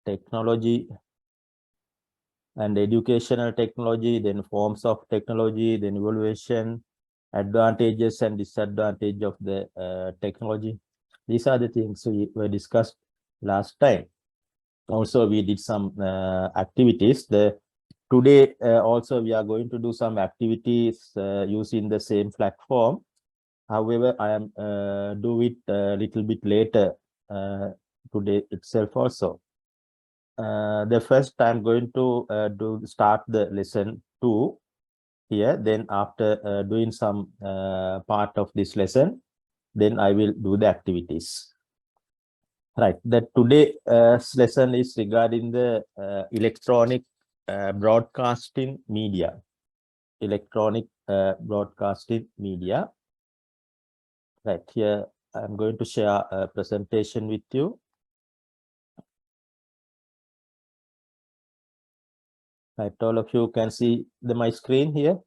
technology and educational technology, then forms of technology, then evaluation, advantages and disadvantages of the technology. These are the things we were discussed last time. Also, we did some activities. Today also we are going to do some activities using the same platform. However, I am do it a little bit later today itself also. The first I'm going to start the lesson 2 here. Then after doing some part of this lesson, then I will do the activities. Right. That today's lesson is regarding the electronic broadcasting media. Electronic broadcasting media. Right. Here I'm going to share a presentation with you. Right, all of you can see my screen here.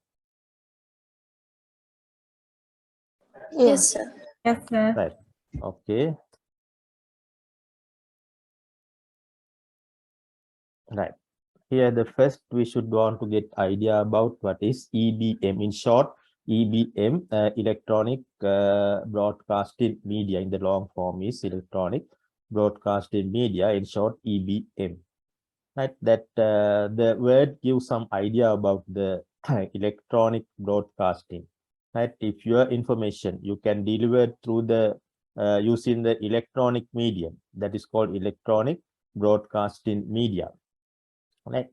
Yes, sir. Yes, sir. Right. Okay. Right. Here, the first we should want to get idea about what is EBM. In short, EBM, electronic broadcasting media. In the long form is electronic broadcasting media. In short, EBM. Right. That the word gives some idea about the electronic broadcasting. Right. If your information you can deliver through the using the electronic medium, that is called electronic broadcasting media. Right.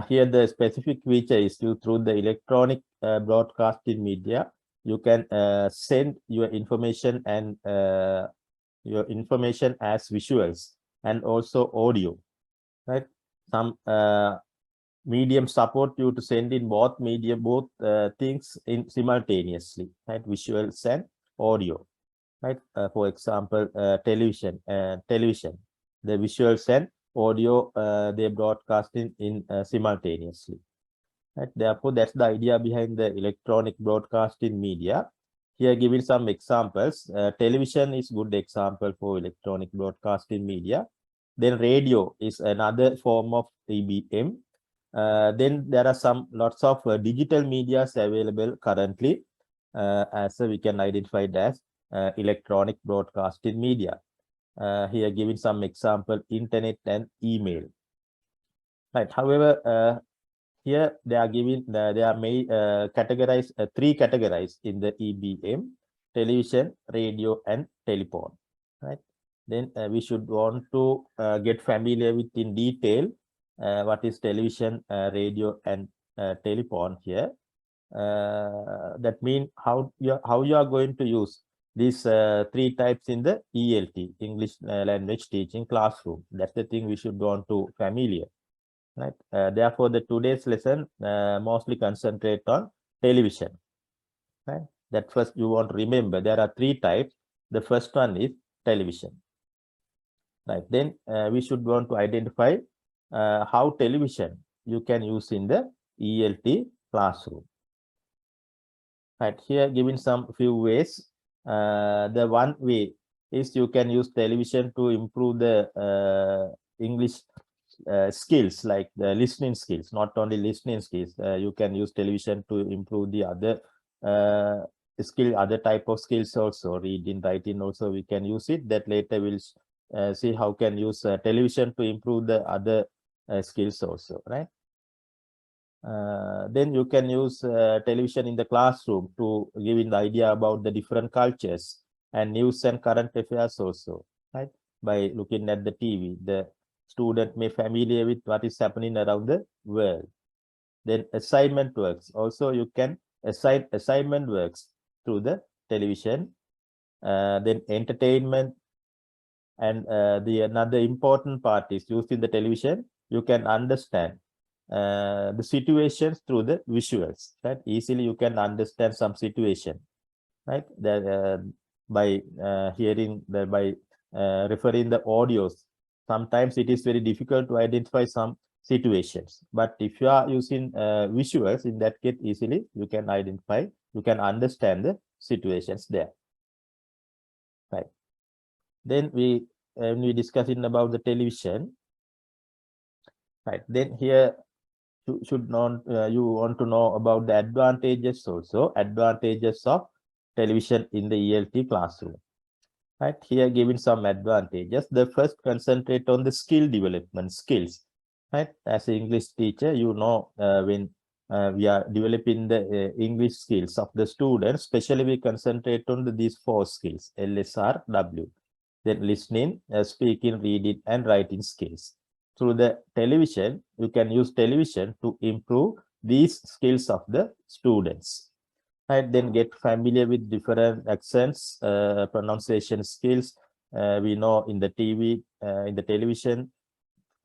Here the specific feature is through the electronic broadcasting media, you can send your information and your information as visuals and also audio. Right. Some medium support you to send in both medium, both things in simultaneously, right? Visuals and audio, right? For example, television, the visuals and audio they broadcasting in simultaneously, right? Therefore, that's the idea behind the electronic broadcasting media. Here giving some examples. Television is good example for electronic broadcasting media. Then radio is another form of EBM. Then there are some lots of digital medias available currently, as we can identify it as electronic broadcasting media. Here giving some example, internet and email. Right. However, here they are giving they are made categorized three categories in the EBM: television, radio, and telephone. Right. Then we should want to get familiar with in detail what is television, radio, and telephone here. That means how you are going to use these three types in the ELT, English language teaching classroom. That's the thing we should want to familiar. Right. Therefore, the today's lesson mostly concentrate on television. Right. That first you want to remember there are three types. The first one is television. Right. Then we should want to identify how television you can use in the ELT classroom. Right. Here giving some few ways. The one way is you can use television to improve the English skills, like the listening skills. Not only listening skills, you can use television to improve the other other type of skills also. Reading, writing also we can use it. That later we'll see how can use television to improve the other skills also, right? Then you can use television in the classroom to give an idea about the different cultures and news and current affairs also, right? By looking at the TV, the student may familiar with what is happening around the world. Then assignment works. Also, you can assign assignment works through the television. Then entertainment, and the another important part is using the television. You can understand the situations through the visuals. Right? Easily you can understand some situation. Right? That by hearing by referring the audios. Sometimes it is very difficult to identify some situations, but if you are using visuals, in that case easily you can identify, you can understand the situations there. Right. Then when we discussing about the television, right? Then here should not you want to know about the advantages also, advantages of television in the ELT classroom. Right, here giving some advantages. The first, concentrate on the skill development, skills. Right, as an English teacher, you know, when we are developing the English skills of the students, especially we concentrate on these four skills, LSRW. Then listening, speaking, reading, and writing skills. Through the television, you can use television to improve these skills of the students. Right, then get familiar with different accents, pronunciation skills. We know in the TV, in the television,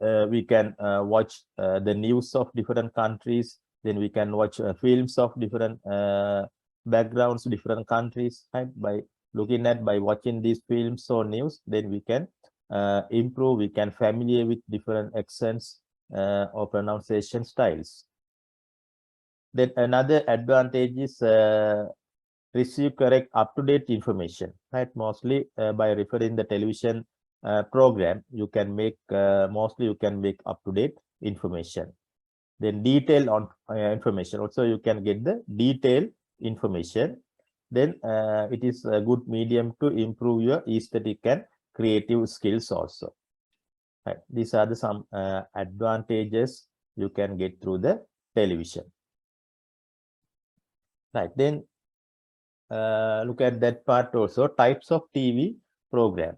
we can watch the news of different countries. Then we can watch films of different backgrounds, different countries. Right, by watching these films or news, then we can improve. We can familiar with different accents or pronunciation styles. Then another advantage is receive correct up-to-date information, right? Mostly by referring the television program, you can make mostly you can make up-to-date information. Then detail on information, also you can get the detailed information. Then it is a good medium to improve your aesthetic and creative skills also. Right, these are the some advantages you can get through the television. Right, then look at that part also, types of TV program.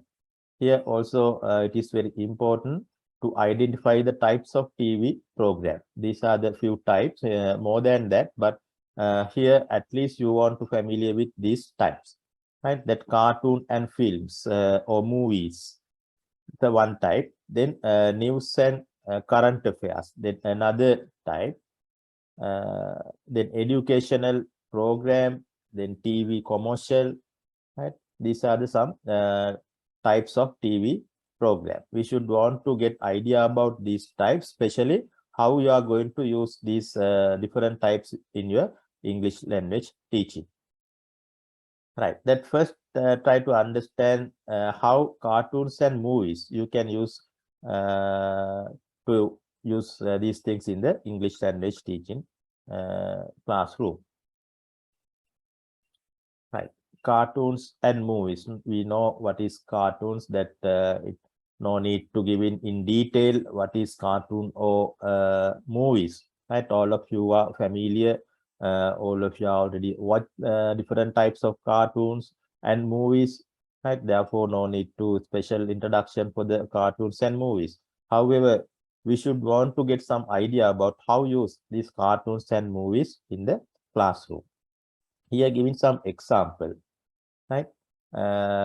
Here also it is very important to identify the types of TV program. These are the few types, more than that, but here at least you want to familiar with these types, right? That cartoon and films or movies, the one type. Then news and current affairs, then another type. Then educational program, then TV commercial, right? These are the some types of TV program. We should want to get idea about these types, especially how you are going to use these different types in your English language teaching. Right, that first try to understand how cartoons and movies you can use to use these things in the English language teaching classroom. Right, cartoons and movies. We know what is cartoons, that it no need to give in detail what is cartoon or movies. Right, all of you are familiar. All of you already watch different types of cartoons and movies. Right, therefore no need to special introduction for the cartoons and movies. However, we should want to get some idea about how use these cartoons and movies in the classroom. Here giving some example, right?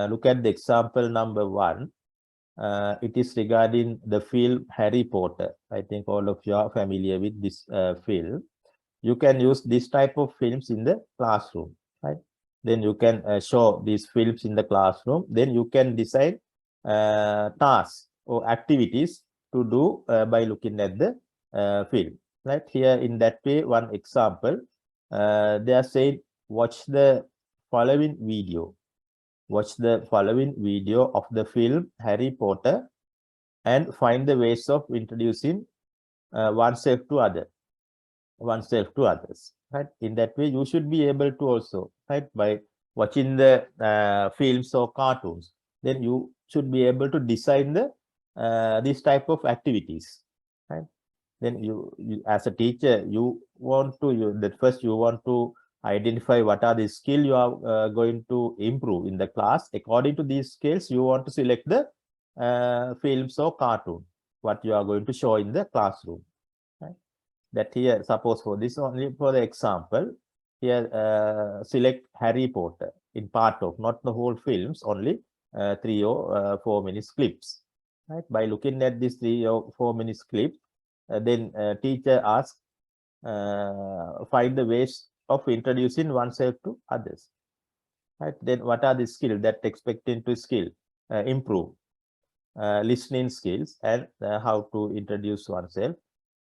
Look at the example number 1. It is regarding the film Harry Potter. I think all of you are familiar with this film. You can use this type of films in the classroom, right? Then you can show these films in the classroom. Then you can decide tasks or activities to do by looking at the film, right? Here in that way, one example, they are saying, watch the following video. Watch the following video of the film Harry Potter and find the ways of introducing oneself to others. Right? In that way, you should be able to also, right, by watching the films or cartoons, then you should be able to design the this type of activities. Right? Then you as a teacher, you want to that first you want to identify what are the skill you are going to improve in the class. According to these skills, you want to select the films or cartoon what you are going to show in the classroom. Right? That here, suppose for this only for the example, here select Harry Potter in part of, not the whole films, only 3 or 4 minutes clips. Right? By looking at this 3 or 4 minutes clip, then teacher asks, find the ways of introducing oneself to others. Right? Then what are the skills that expecting to improve? Listening skills and how to introduce oneself.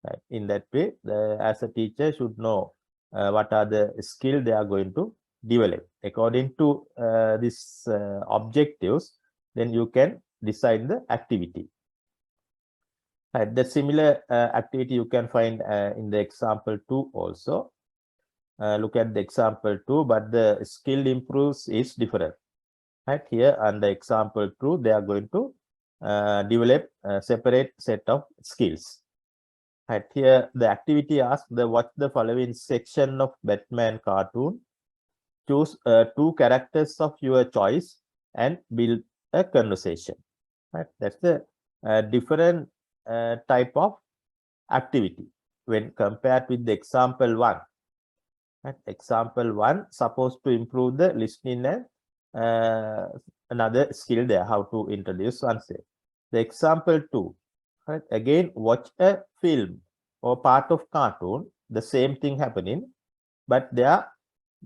Right? In that way, as a teacher should know what are the skills they are going to develop. According to these objectives, then you can decide the activity. Right, the similar activity you can find in the example 2 also. Look at the example 2, but the skill improves is different. Right, here on the example 2, they are going to develop a separate set of skills. Right, here the activity asks the watch the following section of Batman cartoon, choose 2 characters of your choice and build a conversation. Right, that's the different type of activity when compared with the example 1. Right? Example 1 supposed to improve the listening and another skill there, how to introduce oneself. The example 2, right? Again, watch a film or part of cartoon, the same thing happening, but they are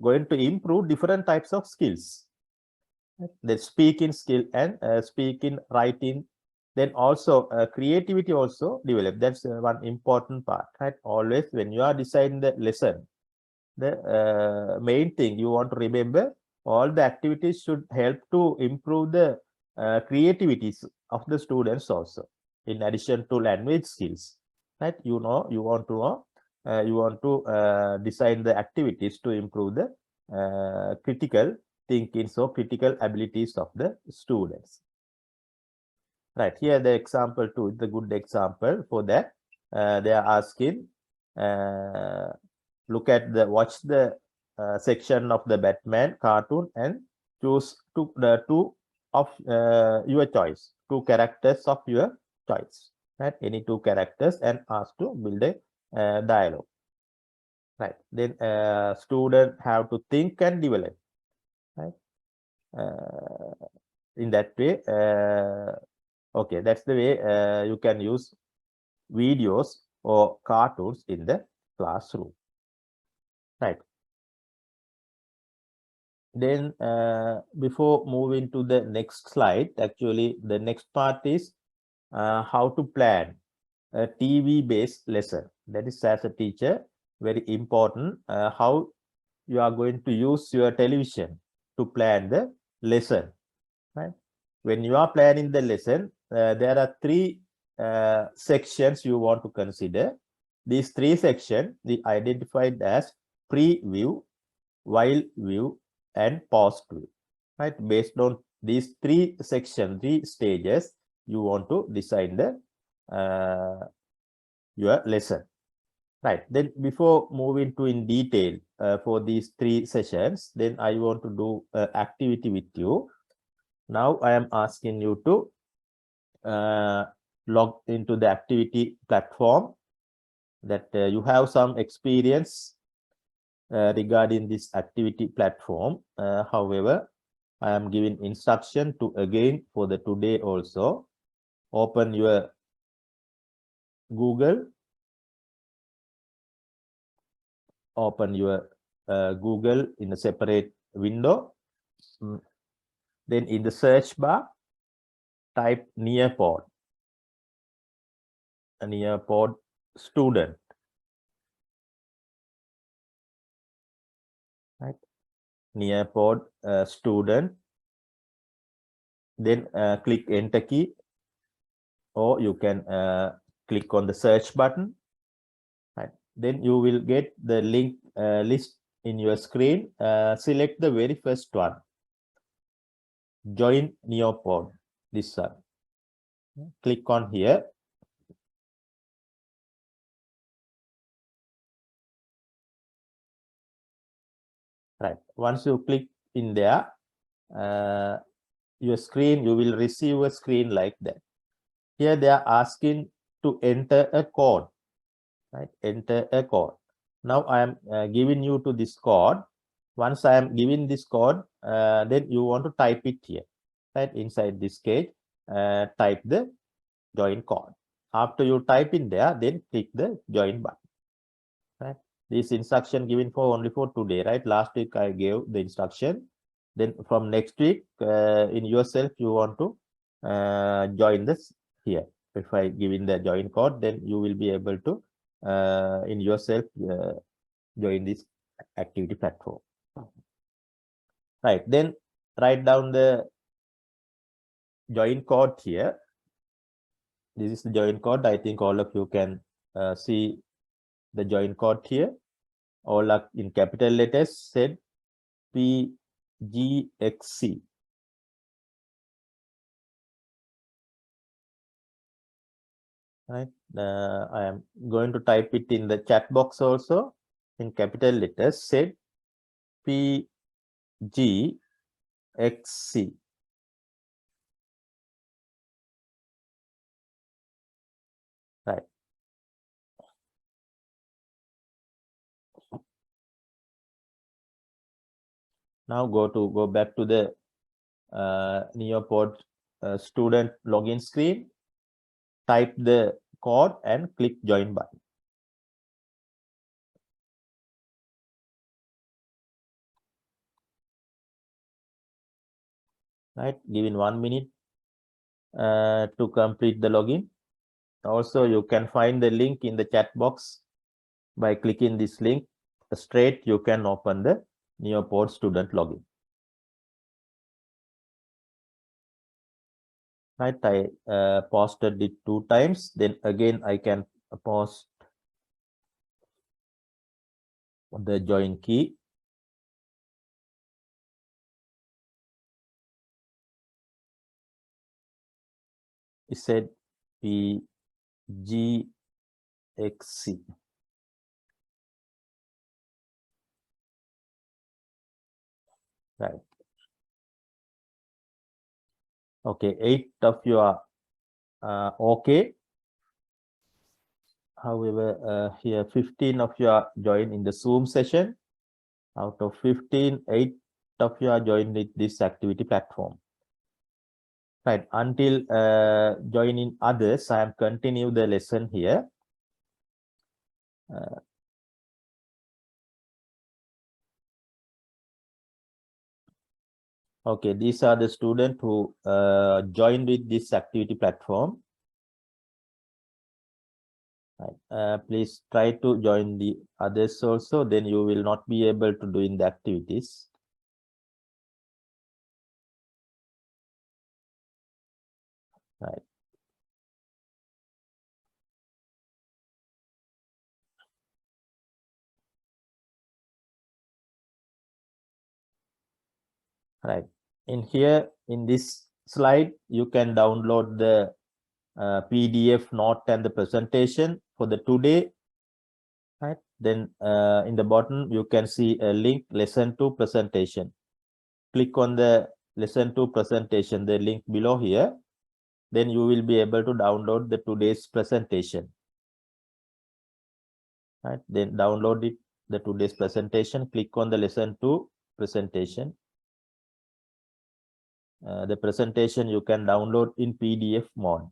going to improve different types of skills. The speaking skill and speaking, writing, then also creativity also develop. That's one important part, right? Always when you are designing the lesson, the main thing you want to remember, all the activities should help to improve the creativities of the students also, in addition to language skills, right? You know, you want to know, you want to design the activities to improve the critical thinking, so critical abilities of the students. Right, here the example 2 is a good example for that. They are asking, watch the section of the Batman cartoon and choose the 2 of your choice, 2 characters of your choice, right? Any 2 characters, and ask to build a dialogue. Right, then student have to think and develop, right? In that way, okay, that's the way you can use videos or cartoons in the classroom. Right, then before moving to the next slide, actually the next part is how to plan a TV based lesson. That is, as a teacher, very important, how you are going to use your television to plan the lesson, right? When you are planning the lesson, there are 3 sections you want to consider. These 3 sections they identified as pre-view, while view, and post view, right? Based on these 3 sections, 3 stages, you want to design the your lesson. Right, then before moving to in detail for these 3 sessions, then I want to do activity with you. Now I am asking you to log into the activity platform, that you have some experience regarding this activity platform. However, I am giving instruction to again for the today also open your Google, Google in a separate window. Then in the search bar, type Nearpod student, right? Nearpod student. Then click enter key, or you can click on the search button, right? Then you will get the link list in your screen. Select the very first one, join Nearpod, this one. Click on here. Right, once you click in there, your screen, you will receive a screen like that. Here they are asking to enter a code, right? Enter a code. Now I am giving you to this code. Once I am giving this code, then you want to type it here, right? Inside this cage, type the join code. After you type in there, then click the join button, right? This instruction given for only for today, right? Last week I gave the instruction. Then from next week, in yourself, you want to join this here. If I give in the join code, then you will be able to in yourself join this activity platform. Right, then write down the join code here. This is the join code. I think all of you can see the join code here. All are in capital letters, said PGXC. Right. I am going to type it in the chat box also in capital letters, said PGXC. Right. Now go back to the Neopod student login screen. Type the code and click join button. Right. Give in 1 minute to complete the login. Also, you can find the link in the chat box. By clicking this link, straight you can open the Neopod student login. Right, I posted it 2 times. Then again, I can post the join key. It said PGXC. Right. Okay, 8 of you are okay. However, here 15 of you are joined in the Zoom session. Out of 15, 8 of you are joined with this activity platform. Right, until joining others, I am continue the lesson here. Okay, these are the students who joined with this activity platform. Right. Please try to join the others also, then you will not be able to do in the activities. Right. Right. In here, in this slide, you can download the PDF note and the presentation for the today. Right. Then in the bottom, you can see a link, lesson 2 presentation. Click on the lesson 2 presentation, the link below here. Then you will be able to download the today's presentation. Right. Then download it, the today's presentation. Click on the lesson 2 presentation. The presentation you can download in PDF mode.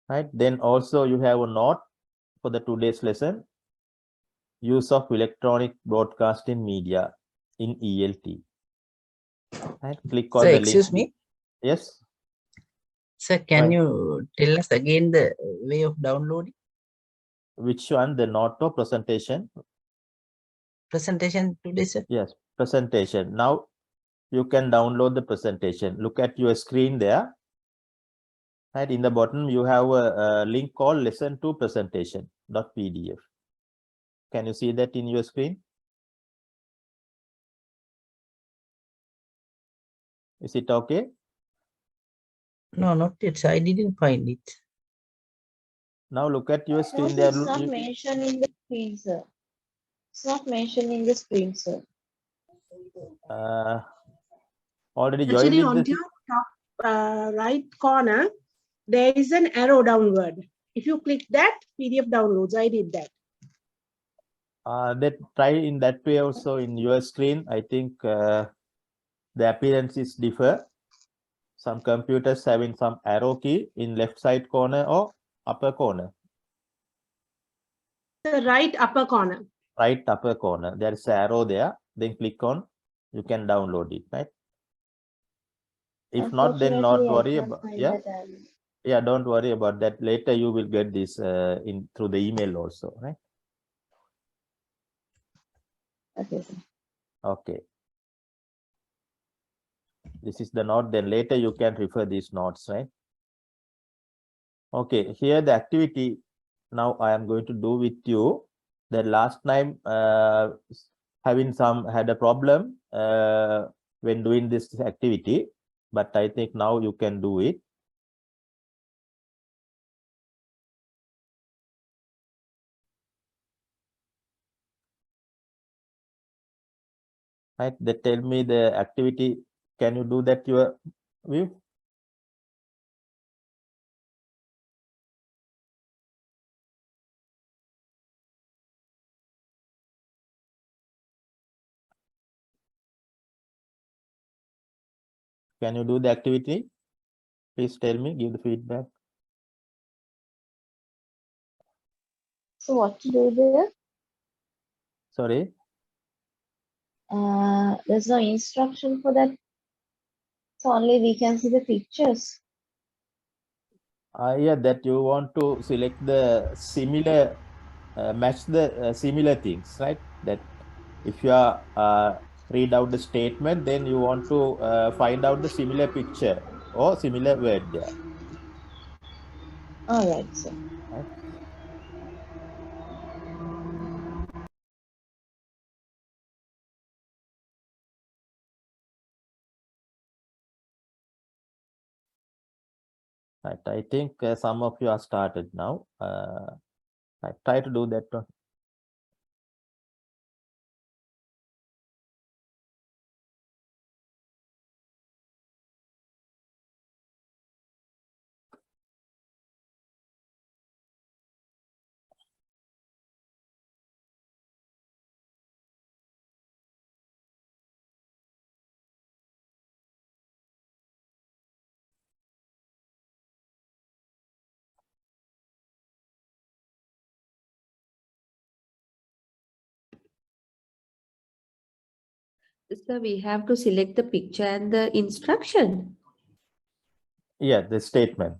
Right. Then also you have a note for the today's lesson. Use of electronic broadcasting media in ELT. Right. Click on Sir, the excuse link. me. Yes. Sir, can Right. you tell us again the way of downloading? Which one? The note or presentation? Presentation today, sir? Yes, presentation. Now you can download the presentation. Look at your screen there. Right, in the bottom, you have a link called lesson 2 presentation.pdf. Can you see that in your screen? Is it okay? No, not yet, sir. I didn't find it. Now look at your No, screen sir, there. it's not mentioned in the screen, sir. It's not mentioned in the screen, sir. Already joined Actually, with on this? your top right corner, there is an arrow downward. If you click that, PDF downloads. I did that. That try in that way also in your screen. I think the appearances differ. Some computers having some arrow key in left side corner or upper corner. The right upper corner. Right upper corner. There is an arrow there. Then click on. You can download it. Right. If not, then not worry about. Yeah. Yeah, don't worry about that. Later you will get this in through the email also, right? Okay, sir. Okay. This is the note, then later you can refer these notes, right? Okay, here the activity now I am going to do with you. The last time had a problem when doing this activity, but I think now you can do it. Right, they tell me the activity. Can you do that your view? Can you do the activity? Please tell me, give the feedback. So what to do there? Sorry. There's no instruction for that. So only we can see the pictures. Yeah, that you want to select the similar, match the similar things, right? That if you are read out the statement, then you want to find out the similar picture or similar word there. All right, sir. Right? Right. I think some of you are started now. I try to do that one. So we have to select the picture and the instruction. Yeah, the statement.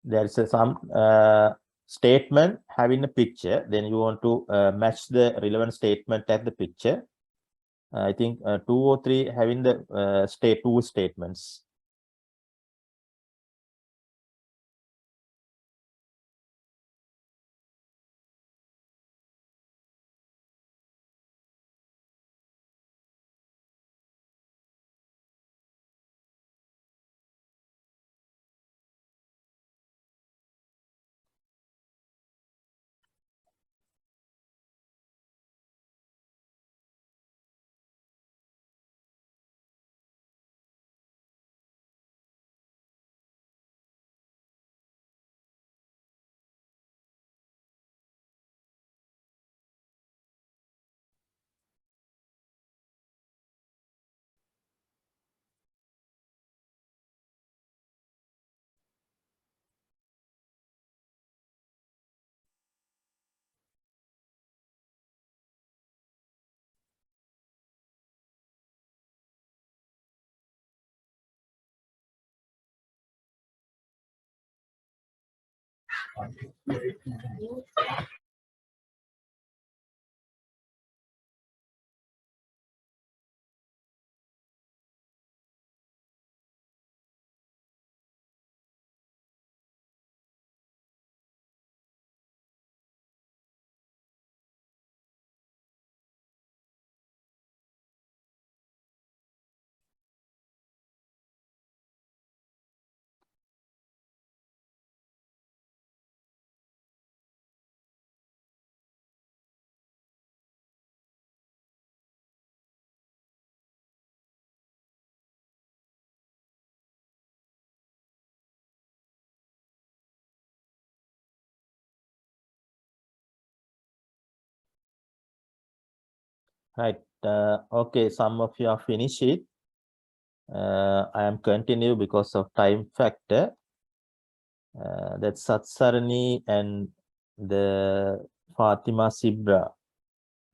There is some statement having a picture. Then you want to match the relevant statement at the picture. I think 2 or 3 having the two statements. Right. Okay, some of you are finished it. I am continue because of time factor. That Satsarani and the Fatima Sibra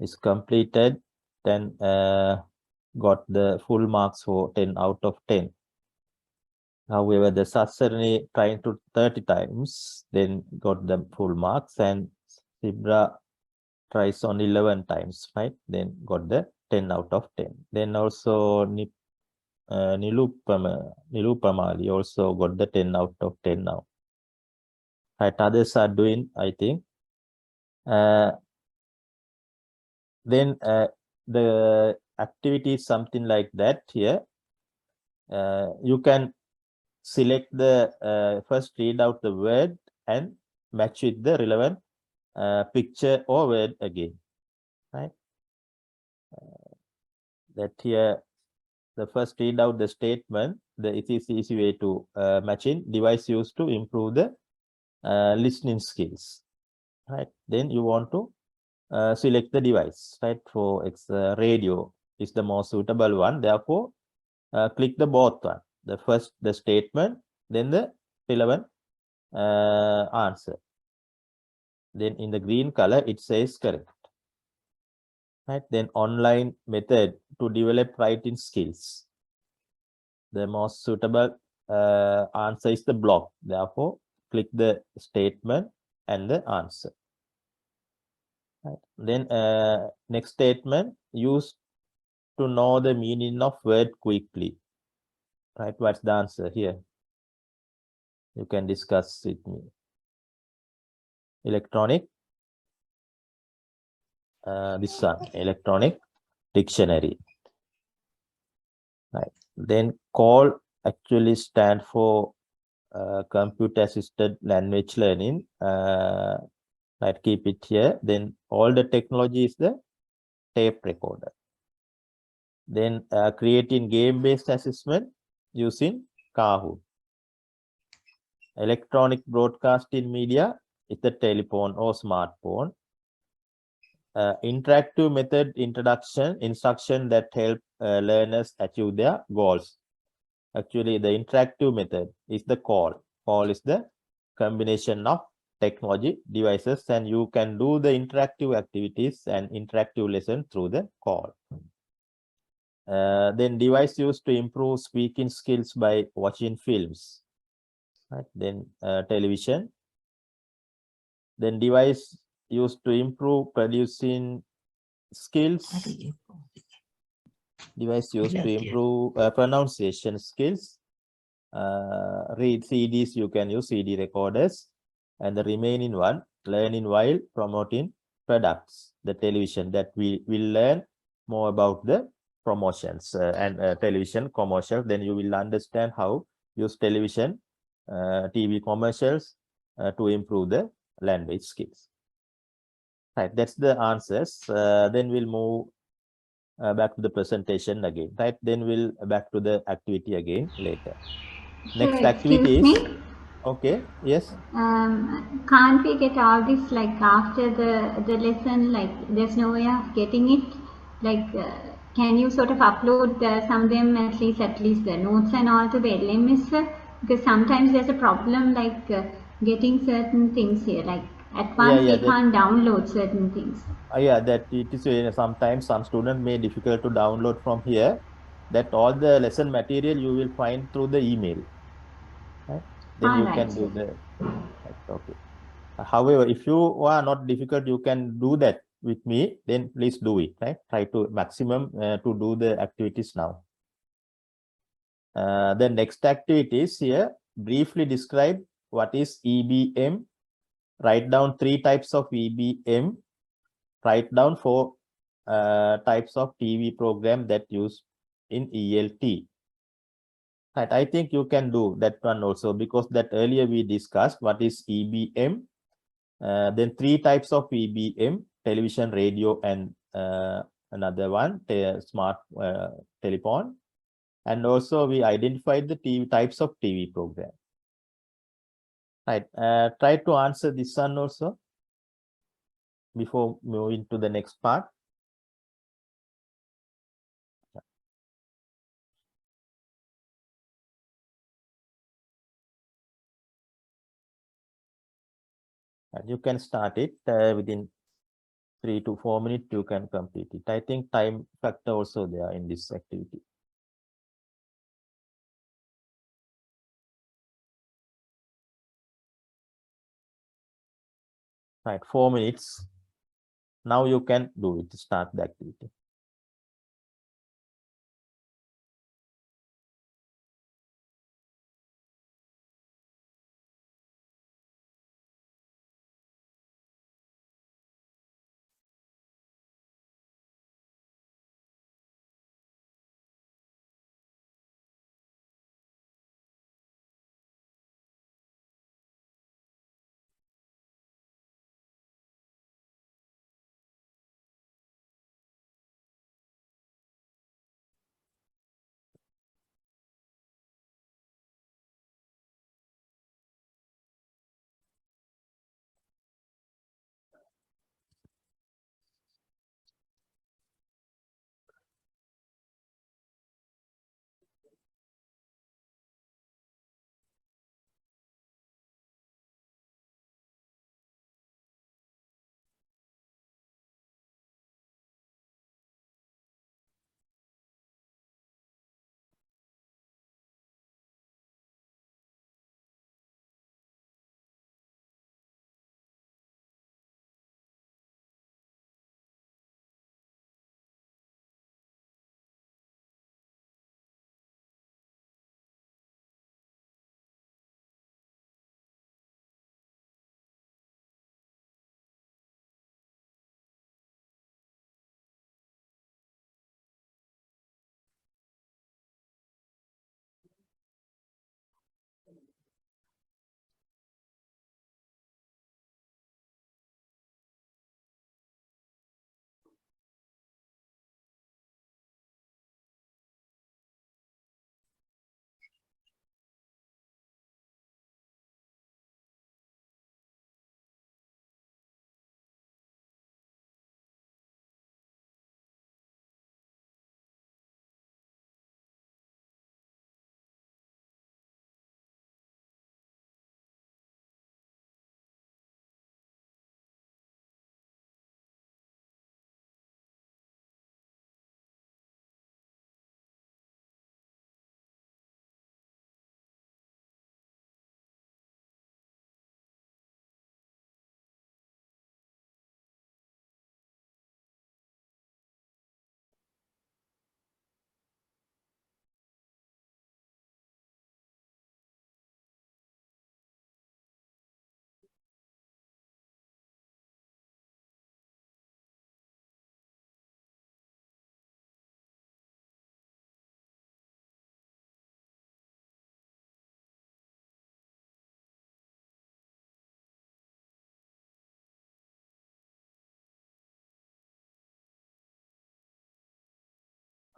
is completed. Then got the full marks for 10 out of 10. However, the Satsarani trying to 30 times, then got the full marks, and Sibra tries on 11 times, right? Then got the 10 out of 10. Then also Nilupamali also got the 10 out of 10 now. Right, others are doing, I think. Then the activity is something like that here. You can select the first read out the word and match with the relevant picture or word again, right? That here, the first read out the statement, it is easy way to match in device used to improve the listening skills, right? Then you want to select the device, right? For radio is the most suitable one. Therefore, click the both one. The first, the statement, then the relevant answer. Then in the green color, it says correct. Right? Then online method to develop writing skills. The most suitable answer is the block. Therefore, click the statement and the answer. Right? Then next statement, use to know the meaning of word quickly. Right? What's the answer here? You can discuss with me. Electronic. This one, electronic dictionary. Right. Then call actually stand for computer assisted language learning. Right, keep it here. Then all the technology is the tape recorder. Then creating game-based assessment using Kahoot. Electronic broadcasting media is the telephone or smartphone. Interactive method instruction that help learners achieve their goals. Actually, the interactive method is the call. Call is the combination of technology devices, and you can do the interactive activities and interactive lesson through the call. Then device used to improve speaking skills by watching films. Right? Then television. Then device used to improve producing skills. Device used to improve pronunciation skills. Read CDs, you can use CD recorders. And the remaining one, learning while promoting products, the television, that we will learn more about the promotions and television commercials. Then you will understand how use television, TV commercials to improve the language skills. Right, that's the answers. Then we'll move back to the presentation again, right? Then we'll back to the activity again later. Next activity is, okay, yes. Can't we get all this like after the lesson? Like there's no way of getting it. Like can you sort of upload some of them at least the notes and all to the LMS? Because sometimes there's a problem like getting certain things here. Like at once we can't download certain things. Yeah, that it is sometimes some student may difficult to download from here. That all the lesson material you will find through the email. Right? Then you can do the okay. However, if you are not difficult, you can do that with me. Then please do it. Right? Try to maximum to do the activities now. The next activities here, briefly describe what is EBM. Write down 3 types of EBM. Write down 4 types of TV program that use in ELT. Right, I think you can do that one also, because that earlier we discussed what is EBM. Then 3 types of EBM, television, radio, and another one, smart telephone. And also we identified the types of TV program. Right, try to answer this one also before moving to the next part. And you can start it within 3 to 4 minutes, you can complete it. I think time factor also there in this activity. Right, 4 minutes. Now you can do it, start the activity.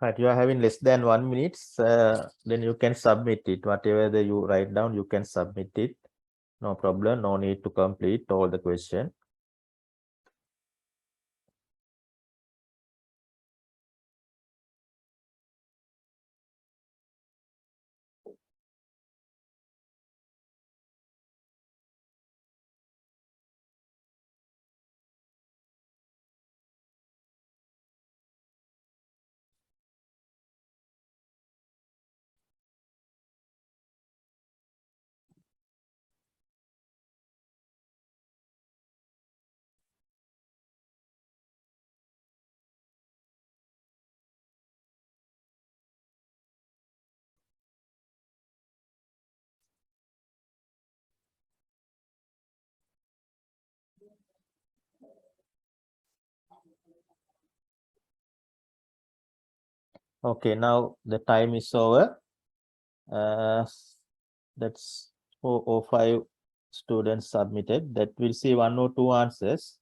Right, you are having less than 1 minute, then you can submit it. Whatever you write down, you can submit it. No problem, no need to complete all the question. Okay, now the time is over. That's 4 or 5 students submitted. That will see 1 or 2 answers.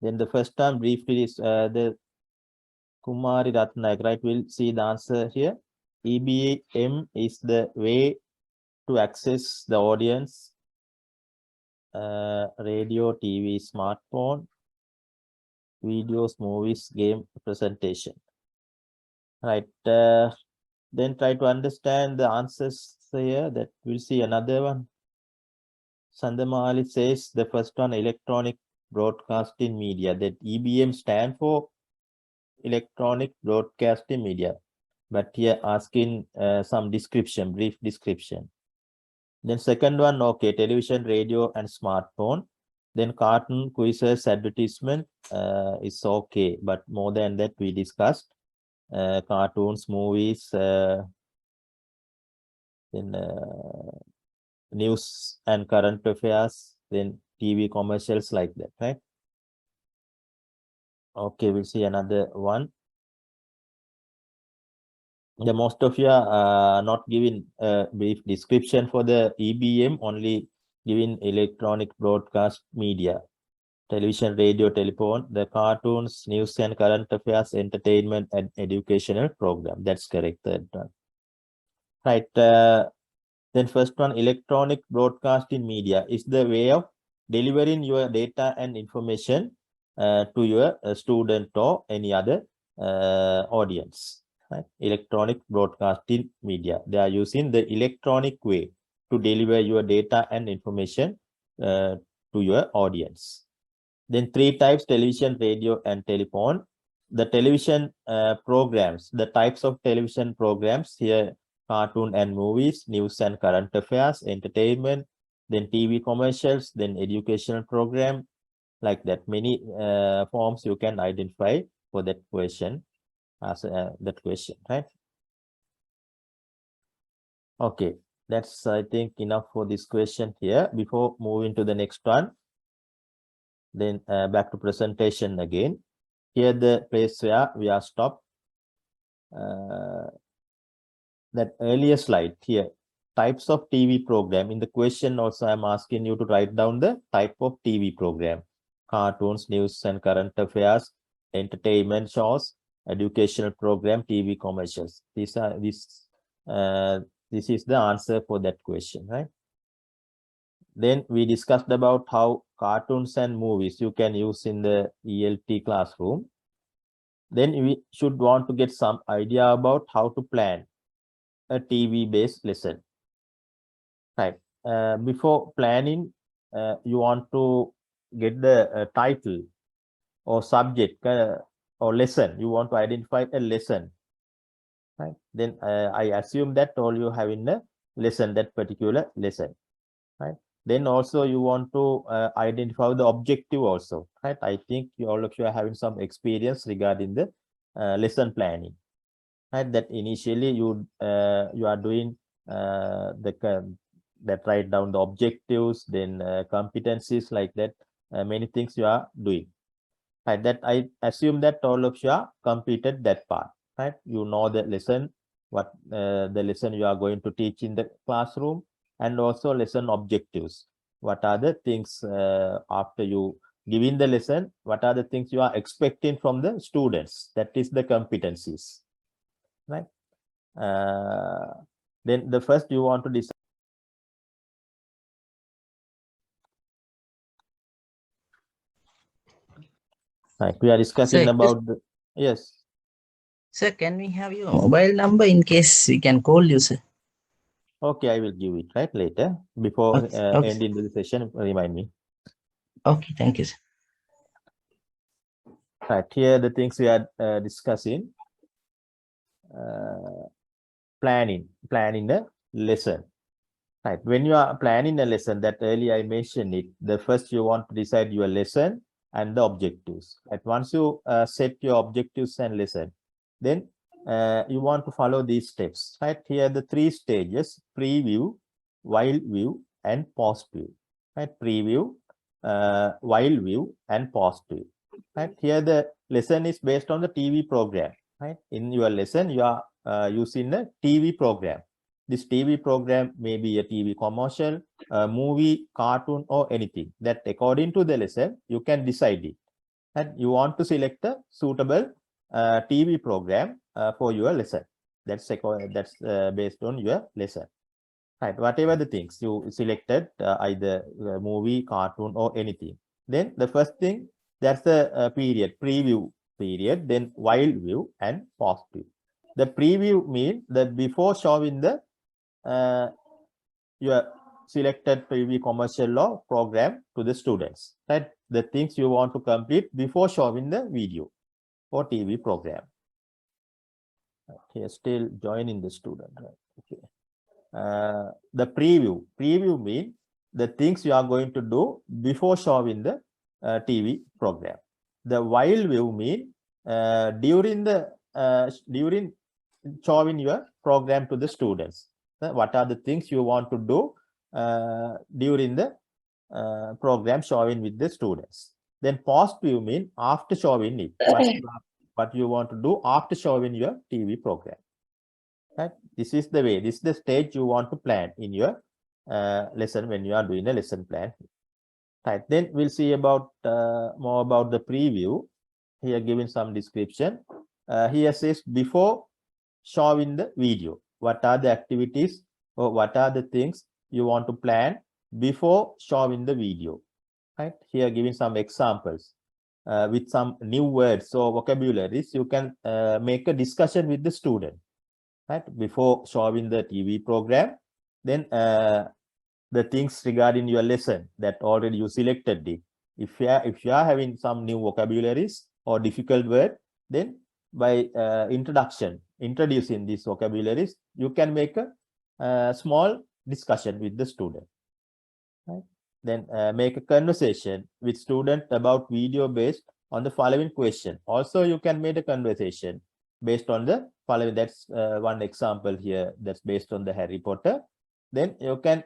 Then the first time briefly is the Kumari Ratnaik, right? We'll see the answer here. EBM is the way to access the audience, radio, TV, smartphone, videos, movies, game presentation. Right. Then try to understand the answers here. That we'll see another one. Sandamali says the first one, electronic broadcasting media. That EBM stand for electronic broadcasting media. But here asking some description, brief description. Then second one, okay, television, radio, and smartphone. Then cartoon, quizzes, advertisement is okay. But more than that, we discussed cartoons, movies, then news and current affairs, then TV commercials like that, right? Okay, we'll see another one. The most of you are not giving a brief description for the EBM, only giving electronic broadcast media, television, radio, telephone, the cartoons, news and current affairs, entertainment and educational program. That's correct. That one. Right. Then first one, electronic broadcasting media is the way of delivering your data and information to your student or any other audience. Right? Electronic broadcasting media. They are using the electronic way to deliver your data and information to your audience. Then 3 types, television, radio, and telephone. The television programs, the types of television programs here, cartoon and movies, news and current affairs, entertainment, then TV commercials, then educational program, like that. Many forms you can identify for that question, as that question, right? Okay, that's I think enough for this question here. Before moving to the next one, then back to presentation again. Here the place where we are stopped. That earlier slide here, types of TV program. In the question also, I'm asking you to write down the type of TV program: cartoons, news and current affairs, entertainment shows, educational program, TV commercials. These are this is the answer for that question, right? Then we discussed about how cartoons and movies you can use in the ELT classroom. Then we should want to get some idea about how to plan a TV-based lesson. Right. Before planning, you want to get the title or subject or lesson. You want to identify a lesson. Right. Then I assume that all you have in the lesson, that particular lesson. Right. Then also you want to identify the objective also. Right. I think all of you are having some experience regarding the lesson planning. Right. That initially you are doing that write down the objectives, then competencies like that. Many things you are doing. Right. That I assume that all of you are completed that part. Right. You know the lesson, what the lesson you are going to teach in the classroom, and also lesson objectives. What are the things after you giving the lesson, what are the things you are expecting from the students? That is the competencies, right? Then the first you want to decide. Right, we are discussing Sir, about the, yes. sir, can we have your mobile number in case we can call you, sir? Okay, I will give it right later before Okay, okay. ending the session. Remind me. Okay, thank you, sir. Right, here the things we are discussing. Planning the lesson. Right, when you are planning a lesson, that earlier I mentioned it, the first you want to decide your lesson and the objectives. Right, once you set your objectives and lesson, then you want to follow these steps. Right, here the 3 stages: preview, while view, and post view. Right, preview, while view, and post view. Right, here the lesson is based on the TV program. Right, in your lesson you are using a TV program. This TV program may be a TV commercial, a movie, cartoon, or anything that according to the lesson you can decide it, and you want to select a suitable TV program for your lesson. That's based on your lesson. Right, whatever the things you selected, either movie, cartoon, or anything. Then the first thing, that's the period, preview period, then while view and post view. The preview means that before showing the your selected preview commercial or program to the students, right? The things you want to complete before showing the video or TV program. Okay, still joining the student, right? Okay. The preview means the things you are going to do before showing the TV program. The while view means during showing your program to the students. What are the things you want to do during the program showing with the students. Then post view means after showing it, what you want to do after showing your TV program. Right? This is the way, this is the stage you want to plan in your lesson when you are doing a lesson plan. Right, then we'll see about more about the preview. Here giving some description. Here says before showing the video, what are the activities or what are the things you want to plan before showing the video. Right, here giving some examples with some new words or vocabularies. You can make a discussion with the student, right, before showing the TV program. Then the things regarding your lesson that already you selected it. If you are having some new vocabularies or difficult word, then by introducing these vocabularies, you can make a small discussion with the student. Right? Then make a conversation with student about video based on the following question. Also, you can make a conversation based on the following. That's one example here. That's based on the Harry Potter. Then you can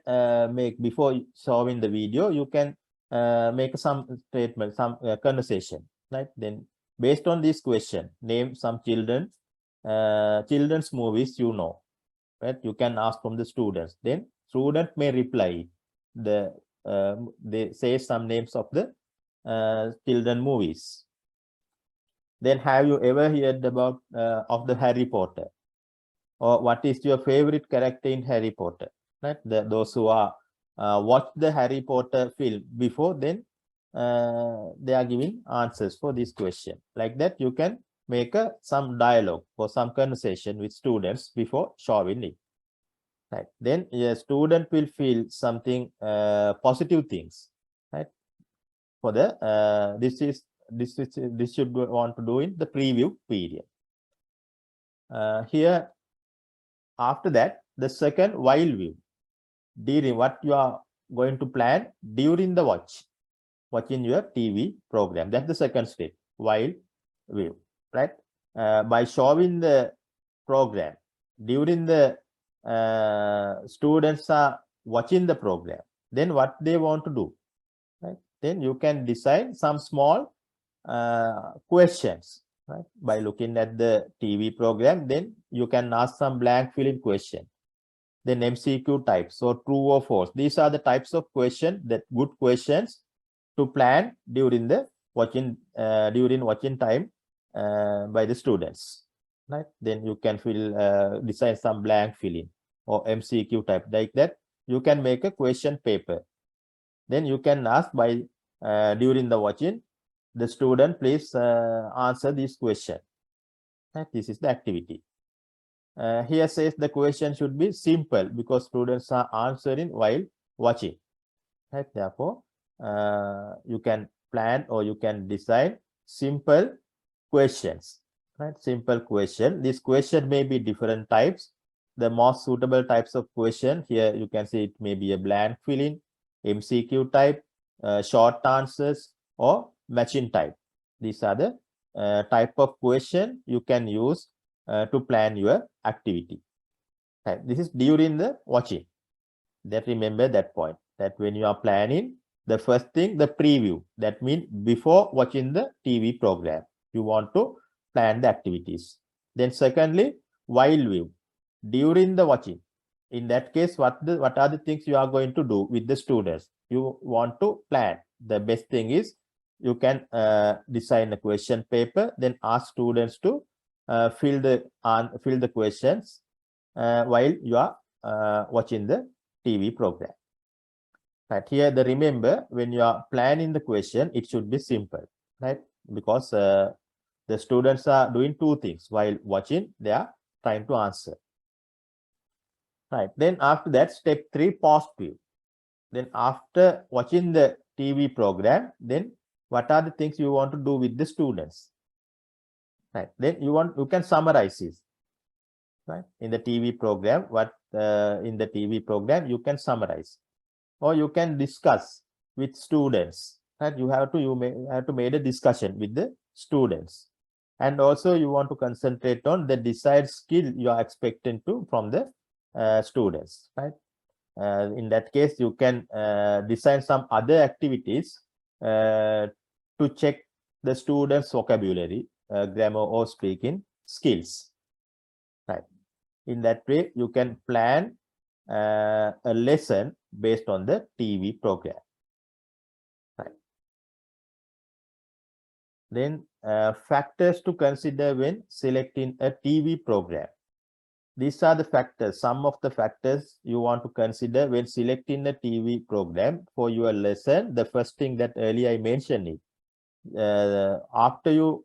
make, before showing the video, you can make some statement, some conversation, right? Then based on this question, name some children's movies you know, right? You can ask from the students. Then student may reply they say some names of the children movies. Then have you ever heard about of the Harry Potter? Or what is your favorite character in Harry Potter? Right? Those who are watched the Harry Potter film before, then they are giving answers for this question. Like that, you can make some dialogue or some conversation with students before showing it. Right? Then a student will feel something positive things. Right? For the this should want to do in the preview period. Here, after that, the second while view. During what you are going to plan during the watching your TV program. That's the second step, while view, right? By showing the program during the students are watching the program, then what they want to do, right? Then you can design some small questions, right? By looking at the TV program, then you can ask some blank filling question. Then MCQ types, so true or false. These are the types of questions, that good questions to plan during the watching time by the students, right? Then you can design some blank filling or MCQ type like that. You can make a question paper. Then you can ask by during the watching, the student please answer this question. Right? This is the activity. Here says the question should be simple because students are answering while watching. Right? Therefore, you can plan or you can design simple questions. Right? Simple question. This question may be different types. The most suitable types of question here you can see it may be a blank filling, MCQ type, short answers, or matching type. These are the type of question you can use to plan your activity. Right. This is during the watching. That remember that point, that when you are planning, the first thing, the preview, that means before watching the TV program, you want to plan the activities. Then secondly, while view, during the watching. In that case, what are the things you are going to do with the students? You want to plan. The best thing is you can design a question paper, then ask students to fill the questions while you are watching the TV program. Right here, remember when you are planning the question, it should be simple, right? Because the students are doing two things while watching; they are trying to answer. Right. Then after that, step 3, post view. Then after watching the TV program, then what are the things you want to do with the students? Right. Then you can summarize this. Right. In the TV program, in the TV program you can summarize, or you can discuss with students. Right. You may have to make a discussion with the students, and also you want to concentrate on the desired skill you are expecting from the students. Right. In that case, you can design some other activities to check the students' vocabulary, grammar, or speaking skills. Right. In that way, you can plan a lesson based on the TV program. Right. Then factors to consider when selecting a TV program. These are the factors, some of the factors you want to consider when selecting a TV program for your lesson. The first thing that earlier I mentioned is after you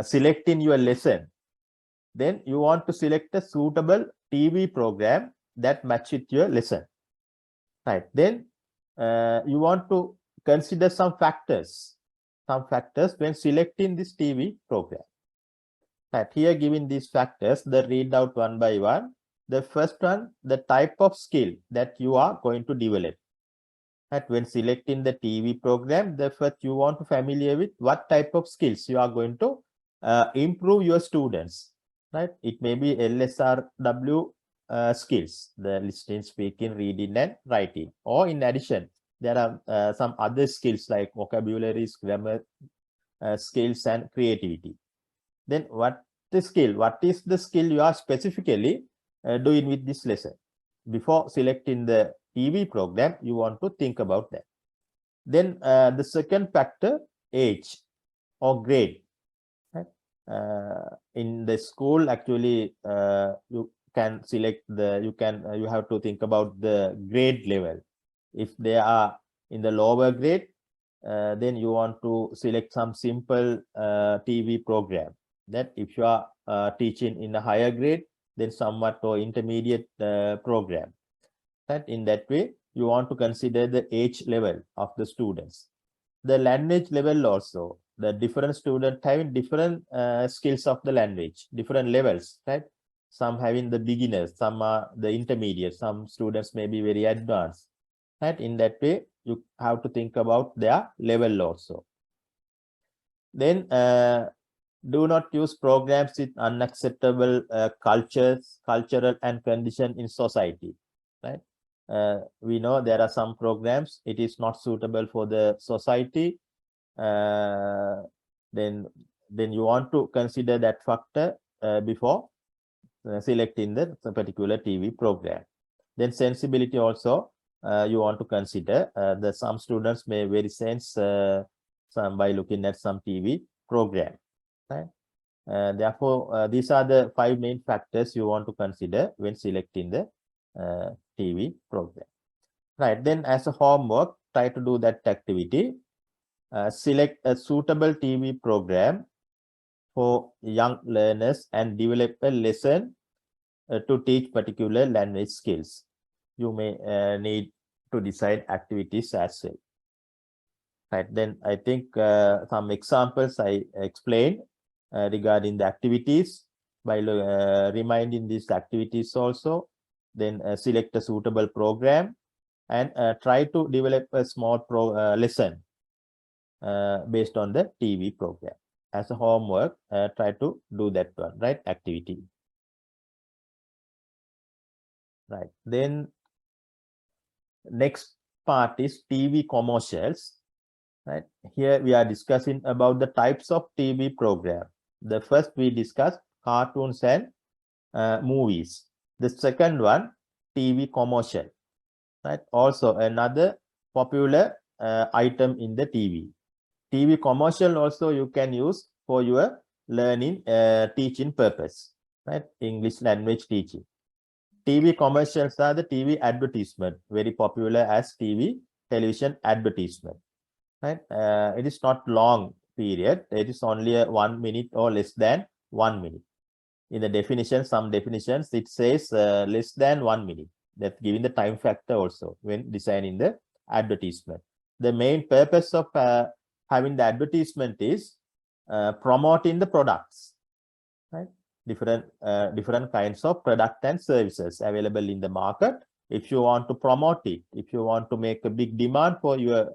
selecting your lesson, then you want to select a suitable TV program that matches your lesson. Right. Then you want to consider some factors when selecting this TV program. Right. Here, given these factors, the read out one by one. The first one, the type of skill that you are going to develop. Right. When selecting the TV program, the first you want to familiar with what type of skills you are going to improve your students. Right. It may be LSRW skills, the listening, speaking, reading, and writing. Or in addition, there are some other skills like vocabularies, grammar skills, and creativity. Then what is the skill you are specifically doing with this lesson? Before selecting the TV program, you want to think about that. Then the second factor, age or grade. Right? In the school, actually, you can select you have to think about the grade level. If they are in the lower grade, then you want to select some simple TV program. That if you are teaching in a higher grade, then somewhat or intermediate program. That in that way, you want to consider the age level of the students. The language level also, the different students having different skills of the language, different levels, right? Some having the beginners, some are the intermediate, some students may be very advanced. Right? In that way, you have to think about their level also. Then do not use programs with unacceptable cultural and condition in society. Right? We know there are some programs it is not suitable for the society. Then you want to consider that factor before selecting the particular TV program. Then sensibility also. you want to consider. Some students may very sense some by looking at some TV program. Right? Therefore, these are the 5 main factors you want to consider when selecting the TV program. Right, then as a homework, try to do that activity. Select a suitable TV program for young learners and develop a lesson to teach particular language skills. You may need to decide activities as well. Right, then I think some examples I explained regarding the activities by reminding these activities also. Then select a suitable program and try to develop a small lesson based on the TV program. As a homework, try to do that one, right? Activity. Right. Then next part is TV commercials. Right. Here we are discussing about the types of TV program. The first we discussed cartoons and movies. The second one, TV commercial. Right. Also another popular item in the TV. TV commercial also you can use for your learning teaching purpose, right? English language teaching. TV commercials are the TV advertisement, very popular as TV television advertisement, right? It is not long period. It is only 1 minute or less than 1 minute. In the definition, some definitions, it says less than 1 minute. That giving the time factor also when designing the advertisement. The main purpose of having the advertisement is promoting the products, right? Different kinds of product and services available in the market. If you want to promote it, if you want to make a big demand for your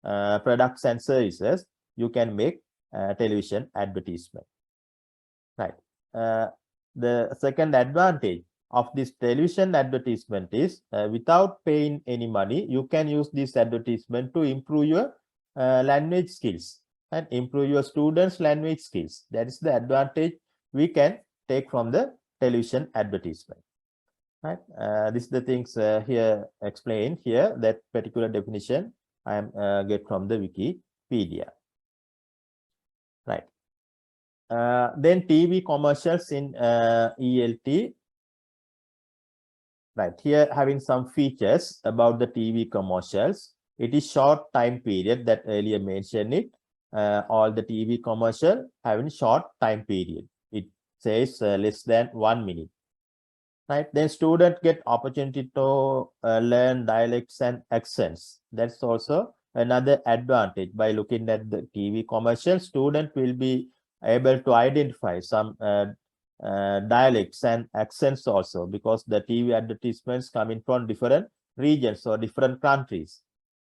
products and services, you can make television advertisement, right? The second advantage of this television advertisement is without paying any money, you can use this advertisement to improve your language skills and improve your students' language skills. That is the advantage we can take from the television advertisement. Right? This is the things here explained here. That particular definition I am get from the Wikipedia. Right. Then TV commercials in ELT. Right, here having some features about the TV commercials. It is short time period that earlier mentioned it. All the TV commercial having short time period. It says less than 1 minute. Right, then students get opportunity to learn dialects and accents. That's also another advantage. By looking at the TV commercial, student will be able to identify some dialects and accents also, because the TV advertisements coming from different regions or different countries,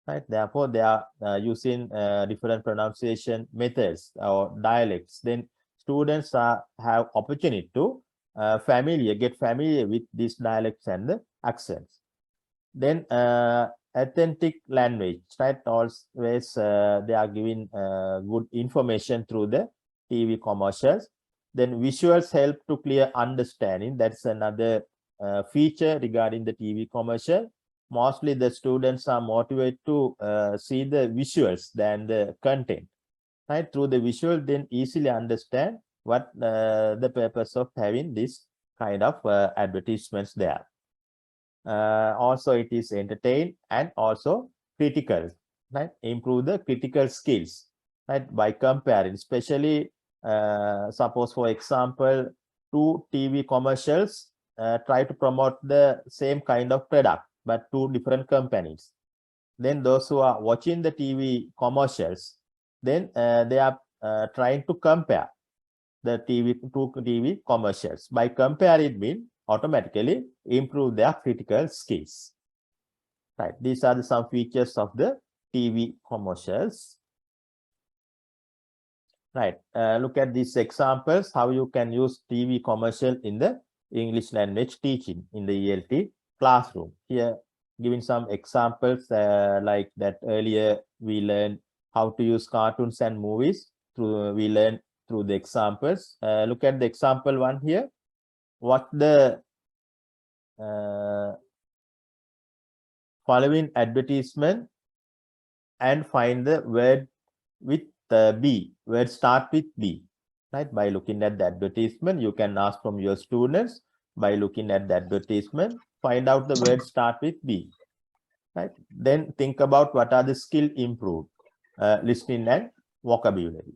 right? Therefore, they are using different pronunciation methods or dialects. Then students have opportunity to get familiar with these dialects and the accents. Then authentic language, right? Always they are giving good information through the TV commercials. Then visuals help to clear understanding. That's another feature regarding the TV commercial. Mostly the students are motivated to see the visuals than the content, right? Through the visual, then easily understand what the purpose of having this kind of advertisements there. Also, it is entertain and also critical, right? Improve the critical skills, right? By comparing, especially suppose for example, 2 TV commercials try to promote the same kind of product, but 2 different companies. Then those who are watching the TV commercials, then they are trying to compare the two TV commercials. By comparing, mean automatically improve their critical skills. Right. These are some features of the TV commercials. Right. Look at these examples, how you can use TV commercial in the English language teaching in the ELT classroom. Here, giving some examples like that earlier we learned how to use cartoons and movies. We learned through the examples. Look at the example one here. What the following advertisement and find the word with B, word start with B, right? By looking at the advertisement, you can ask from your students, by looking at the advertisement, find out the word start with B, right? Then think about what are the skill improved, listening and vocabulary,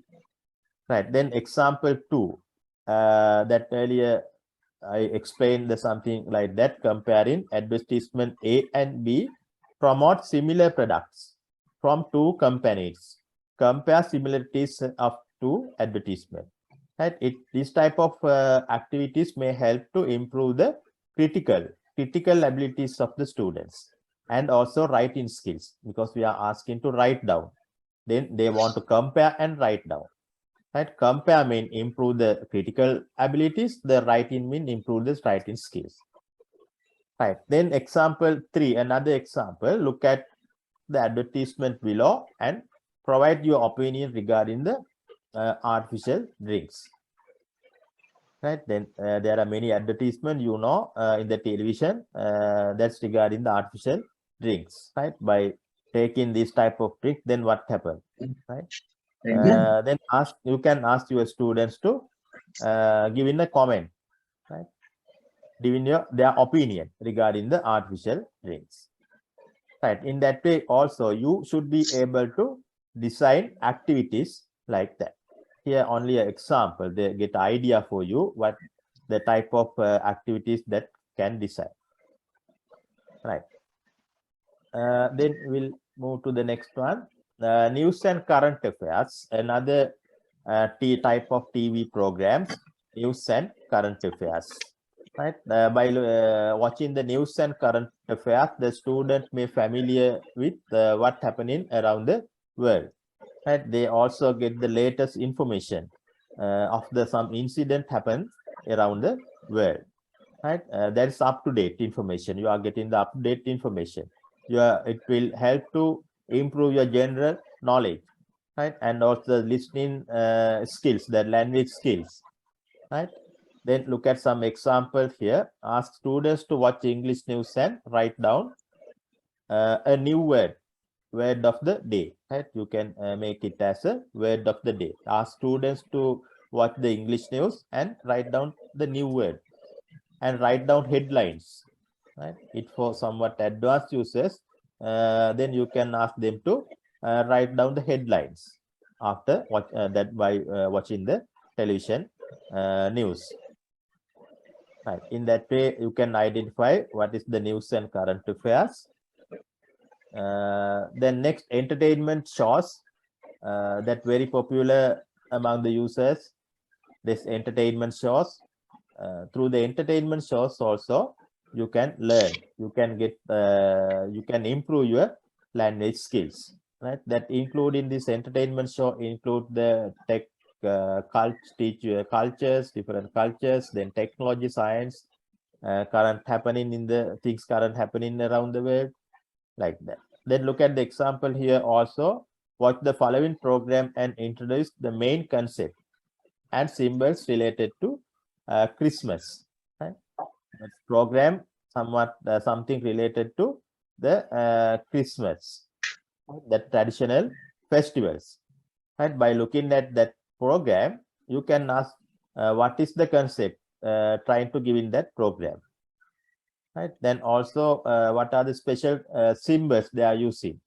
right? Then example 2, that earlier I explained the something like that, comparing advertisement A and B promote similar products from two companies. Compare similarities of two advertisement. Right? This type of activities may help to improve the critical abilities of the students and also writing skills, because we are asking to write down. Then they want to compare and write down. Right? Compare mean improve the critical abilities. The writing mean improve the writing skills. Right. Then example 3, another example. Look at the advertisement below and provide your opinion regarding the artificial drinks. Right. Then there are many advertisements, you know, in the television that's regarding the artificial drinks. Right. By taking this type of drink, then what happened? Right. Then you can ask your students to give in a comment, right? Giving their opinion regarding the artificial drinks. Right. In that way, also you should be able to design activities like that. Here only an example. They get idea for you what the type of activities that can design. Right. Then we'll move to the next one. News and current affairs. Another type of TV programs, news and current affairs. Right. By watching the news and current affairs, the student may familiar with what happening around the world. Right. They also get the latest information of the some incident happens around the world. Right. That is up to date information. You are getting the up to date information. It will help to improve your general knowledge, right? And also listening skills, the language skills, right? Then look at some examples here. Ask students to watch English news and write down a new word of the day, right? You can make it as a word of the day. Ask students to watch the English news and write down the new word and write down headlines, right? It for somewhat advanced users, then you can ask them to write down the headlines after that by watching the television news. Right. In that way, you can identify what is the news and current affairs. Then next, entertainment shows that very popular among the users. This entertainment shows. Through the entertainment shows also, you can learn, you can get, you can improve your language skills, right? That include in this entertainment show include the tech, teach you cultures, different cultures, then technology, science, current happening in the things current happening around the world, like that. Then look at the example here also. Watch the following program and introduce the main concept and symbols related to Christmas. Right? Program somewhat something related to the Christmas, the traditional festivals. Right? By looking at that program, you can ask what is the concept trying to give in that program. Right? Then also what are the special symbols they are using.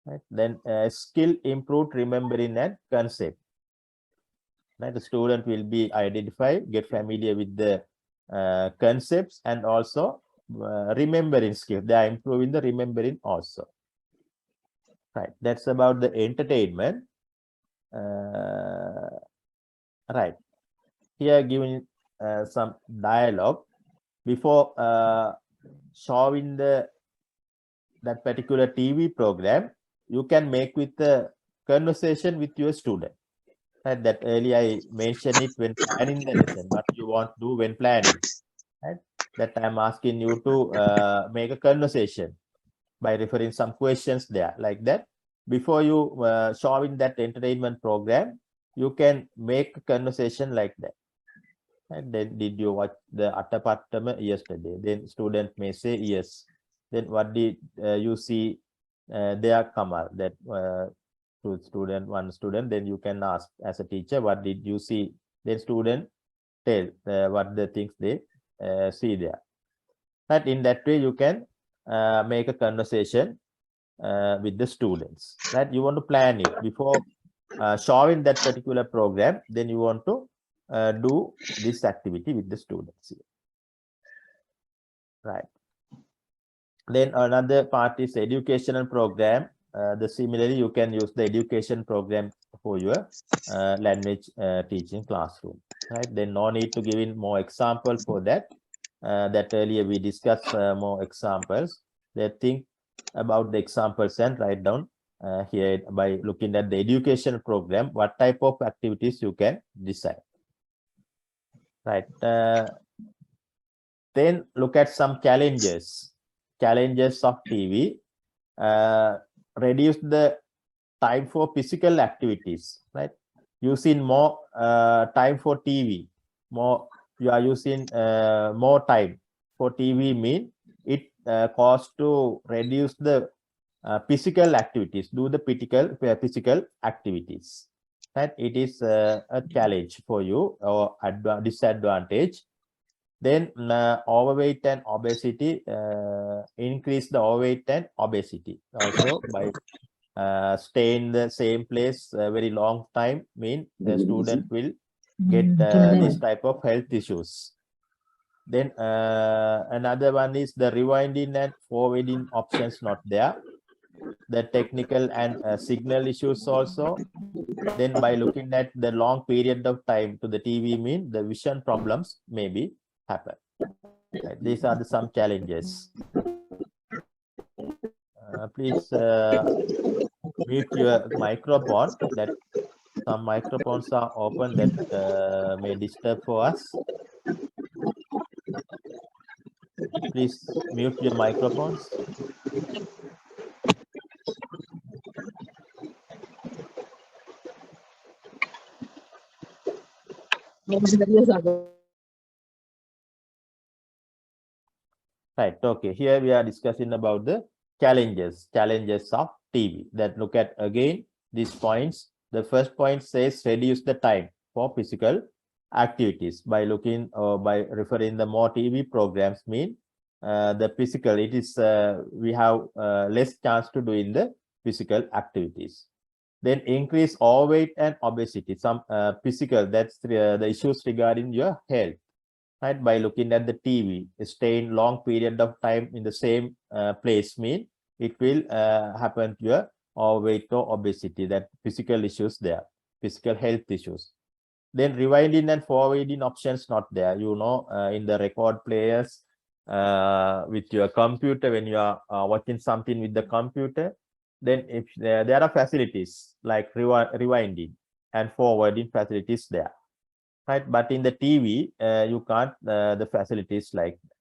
Right? Then skill improved remembering and concept. Right? The student will be identified, get familiar with the concepts and also remembering skills. They are improving the remembering also. Right. That's about the entertainment. Right. Here giving some dialogue before showing that particular TV program. You can make with the conversation with your student. Right? That earlier I mentioned it when planning the lesson. What you want to do when planning. Right? That I'm asking you to make a conversation by referring some questions there, like that. Before you showing that entertainment program, you can make a conversation like that. And then, did you watch the Attapattama yesterday? Then student may say yes. Then what did you see there, Kamal? That one student, then you can ask as a teacher, what did you see? Then student tell what the things they see there. But in that way, you can make a conversation with the students. That you want to plan it before showing that particular program. Then you want to do this activity with the students. Right. Then another part is educational program. Similarly, you can use the education program for your language teaching classroom. Right. Then no need to give in more example for that. That earlier we discussed more examples. They think about the examples and write down here by looking at the education program, what type of activities you can decide. Right. Then look at some challenges of TV. Reduce the time for physical activities, right? Using more time for TV, you are using more time for TV mean it costs to reduce the physical activities, do the physical activities. Right? It is a challenge for you or disadvantage. Then overweight and obesity, increase the overweight and obesity also by stay in the same place a very long time, mean the student will get this type of health issues. Then another one is the rewinding and forwarding options not there. The technical and signal issues also. Then by looking at the long period of time to the TV mean the vision problems maybe happen. Right. These are some challenges. Please mute your microphone. That some microphones are open that may disturb for us. Please mute your microphones. Right. Okay. Here we are discussing about the challenges of TV. That look at again these points. The first point says reduce the time for physical activities by looking or by referring the more TV programs mean the physical. It is we have less chance to do in the physical activities. Then increase overweight and obesity. Some physical, that's the issues regarding your health. Right, by looking at the TV, staying long period of time in the same place mean it will happen to your overweight or obesity, that physical issues there, physical health issues. Then rewinding and forwarding options not there. You know, in the record players with your computer, when you are watching something with the computer, then if there are facilities like rewinding and forwarding facilities there. Right, but in the TV you can't the facilities like that.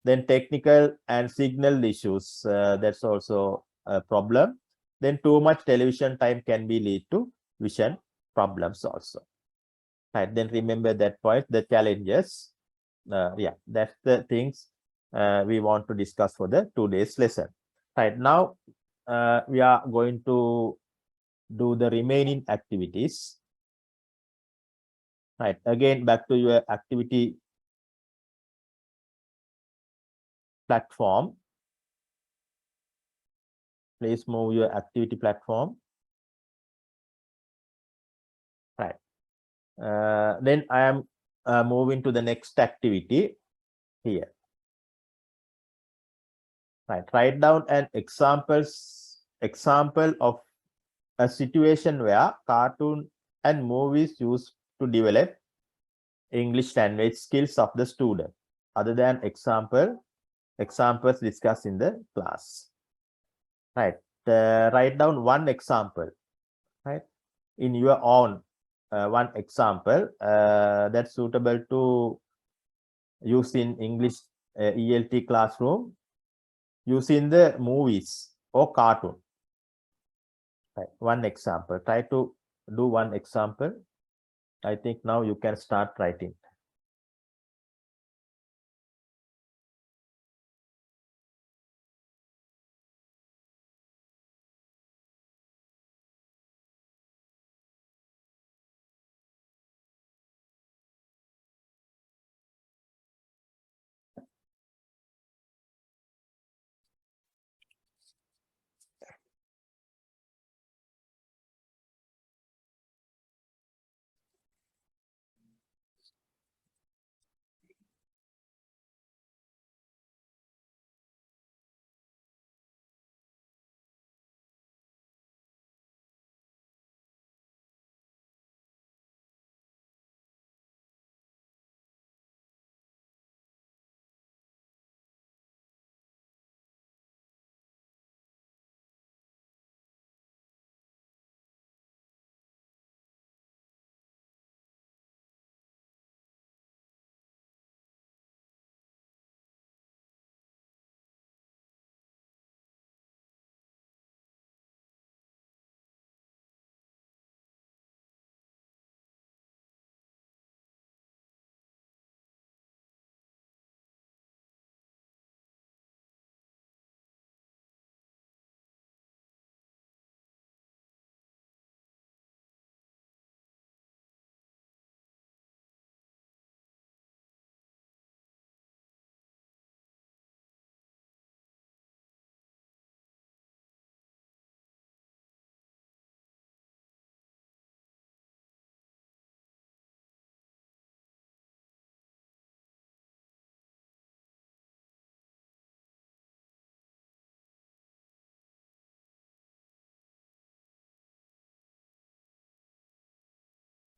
Then technical and signal issues, that's also a problem. Then too much television time can be lead to vision problems also. Right, then remember that point, the challenges. Yeah, that's the things we want to discuss for the today's lesson. Right, now we are going to do the remaining activities. Right, again back to your activity platform. Please move your activity platform. Right. Then I am moving to the next activity here. Right. Write down an example of a situation where cartoon and movies used to develop English language skills of the student, other than examples discussed in the class. Right. Write down one example, right, in your own one example that's suitable to use in English ELT classroom using the movies or cartoon. Right. One example. Try to do one example. I think now you can start writing.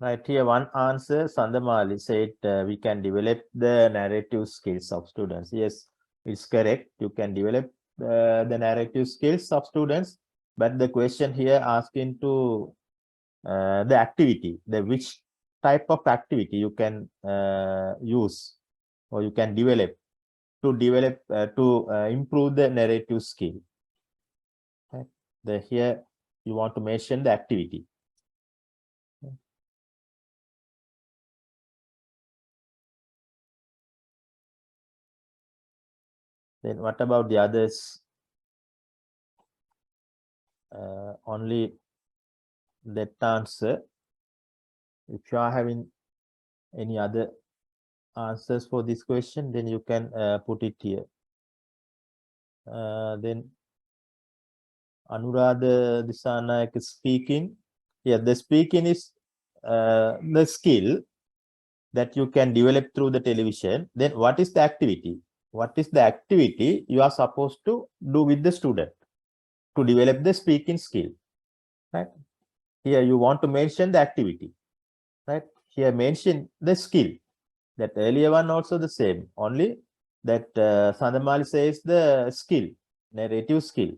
Right here, one answer, Sandamali said we can develop the narrative skills of students. Yes, it's correct. You can develop the narrative skills of students, but the question here asking to the activity, the which type of activity you can use or you can develop to improve the narrative skill. Right? Here you want to mention the activity. Then what about the others? Only that answer. If you are having any other answers for this question, then you can put it here. Then Anuradha Disanayak is speaking. Yeah, the speaking is the skill that you can develop through the television. Then what is the activity? What is the activity you are supposed to do with the student to develop the speaking skill? Right? Here you want to mention the activity. Right? Here mention the skill. That earlier one also the same. Only that Sandamali says the skill, narrative skill.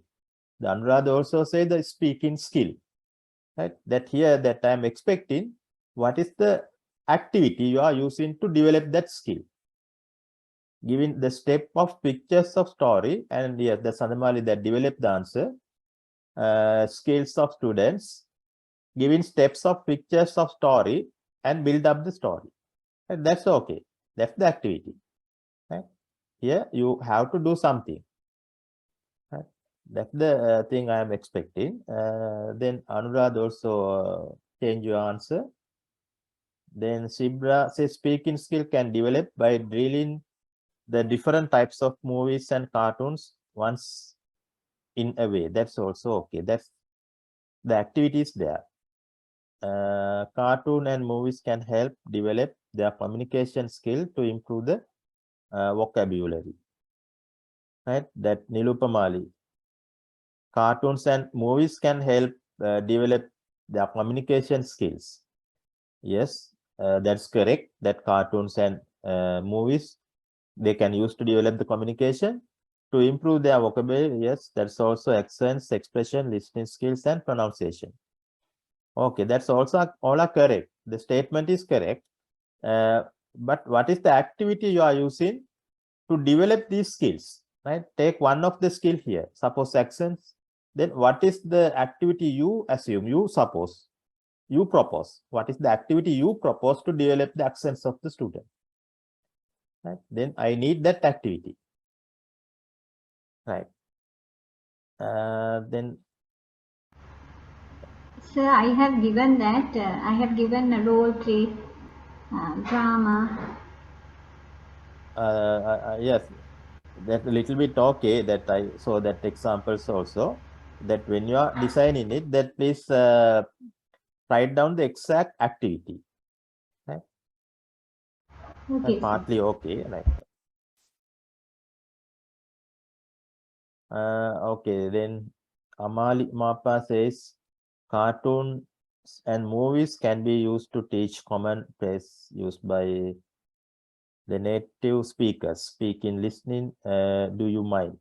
The Anuradha also say the speaking skill. Right? That here that I am expecting what is the activity you are using to develop that skill. Giving the step of pictures of story, and yes, the Sandamali that develop the answer, skills of students, giving steps of pictures of story and build up the story. And that's okay. That's the activity. Right? Here you have to do something. Right? That's the thing I am expecting. Then Anurad also change your answer. Then Sibra says speaking skill can develop by drilling the different types of movies and cartoons once in a way. That's also okay. That's the activities there. Cartoon and movies can help develop their communication skill to improve the vocabulary. Right? That Nilupamali. Cartoons and movies can help develop their communication skills. Yes, that's correct. That cartoons and movies they can use to develop the communication to improve their vocabulary. Yes, that's also accents, expression, listening skills, and pronunciation. Okay, that's also all are correct. The statement is correct. But what is the activity you are using to develop these skills? Right? Take one of the skill here. Suppose accents. Then what is the activity you assume? You suppose. You propose. What is the activity you propose to develop the accents of the student? Right? Then I need that activity. Right. Then Sir, I have given that. I have given a role play, drama. yes, that a little bit okay. That I saw that examples also. That when you are designing it, that please write down the exact activity. Right? Okay, Partly sir. okay. Right. Okay, then Amali Mapa says cartoons and movies can be used to teach common phrase used by the native speakers. Speaking, listening, do you mind?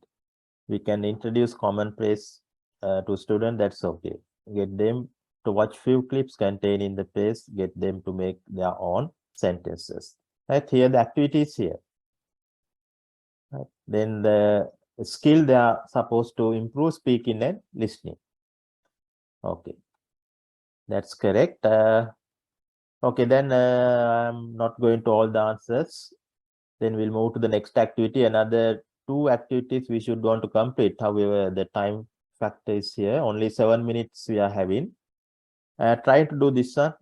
We can introduce common phrase to students, that's okay. Get them to watch few clips contained in the phrase, get them to make their own sentences. Right here, the activity is here. Right? Then the skill they are supposed to improve speaking and listening. Okay, that's correct. Okay, then I'm not going to all the answers. Then we'll move to the next activity. Another 2 activities we should want to complete. However, the time factor is here. Only 7 minutes we are having. Try to do this one.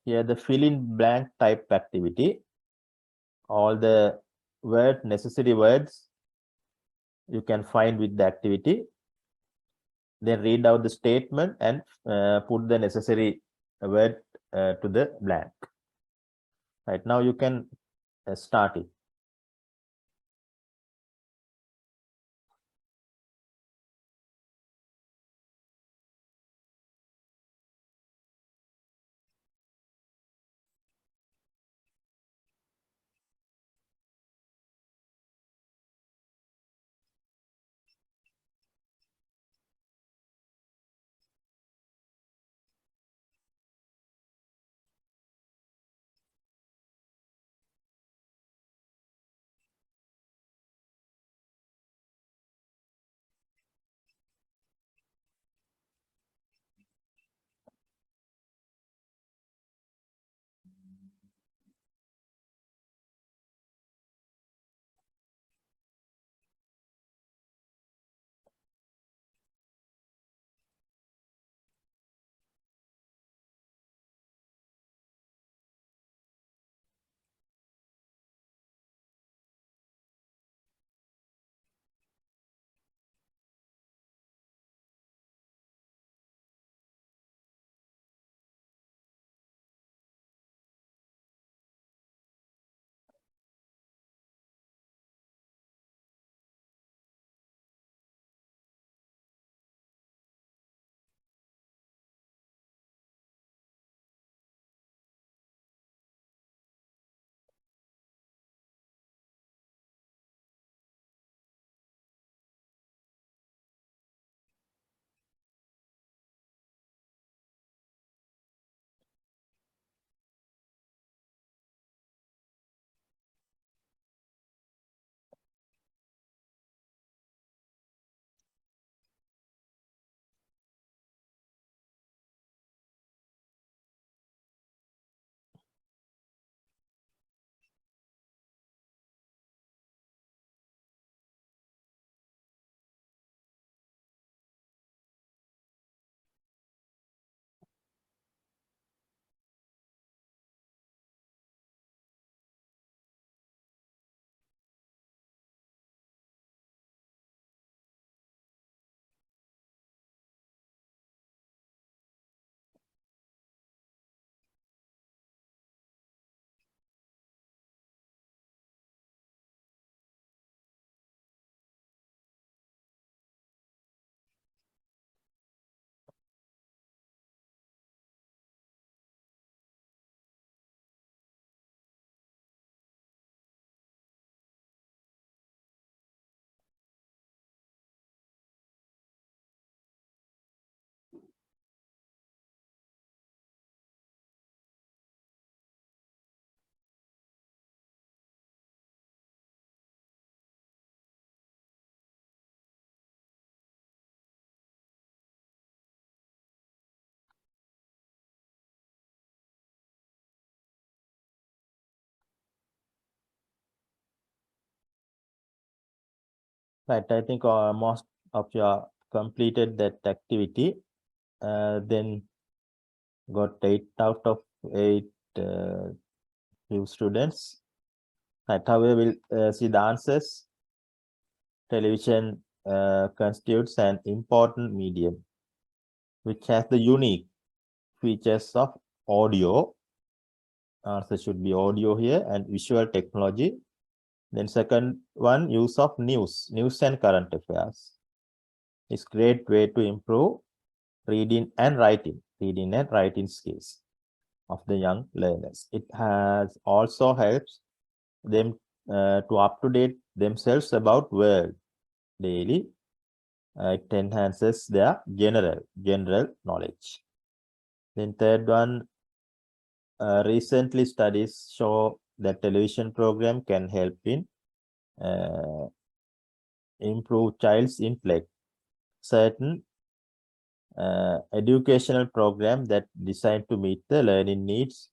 Here, the fill in blank type activity. All the necessary words you can find with the activity. Then read out the statement and put the necessary word to the blank. Right now you can start it. Right, I think most of you are completed that activity. Then got 8 out of 8 few students. Right, however, we'll see the answers. Television constitutes an important medium which has the unique features of audio. Answer should be audio here, and visual technology. Then second one, use of news and current affairs. It's great way to improve reading and writing skills of the young learners. It has also helps them to up to date themselves about world daily. It enhances their general knowledge. Then third one, recently studies show that television program can help in improve child's intellect. Certain educational program that designed to meet the learning needs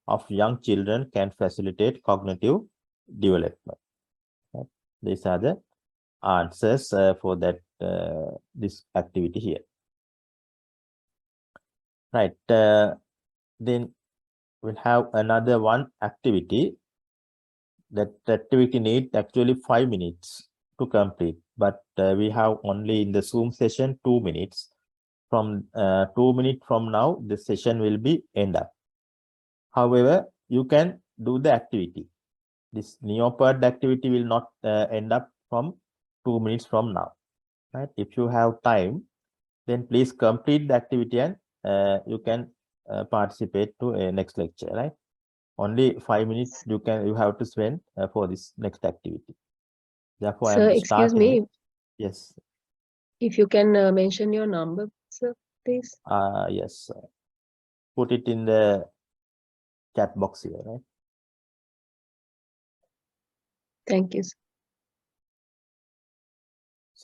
of young children can facilitate cognitive development. Right? These are the answers for that this activity here. Right. Then we'll have another one activity. That activity need actually 5 minutes to complete, but we have only in the Zoom session 2 minutes. From 2 minutes from now, the session will be end up. However, you can do the activity. This Neopard activity will not end up from 2 minutes from now. Right? If you have time, then please complete the activity and you can participate to a next lecture. Right? Only 5 minutes you have to spend for this next activity. Therefore, Sir, I'm excuse starting. me. Yes. If you can mention your number, sir, please. Yes. Put it in the chat box here, right? Thank you, sir.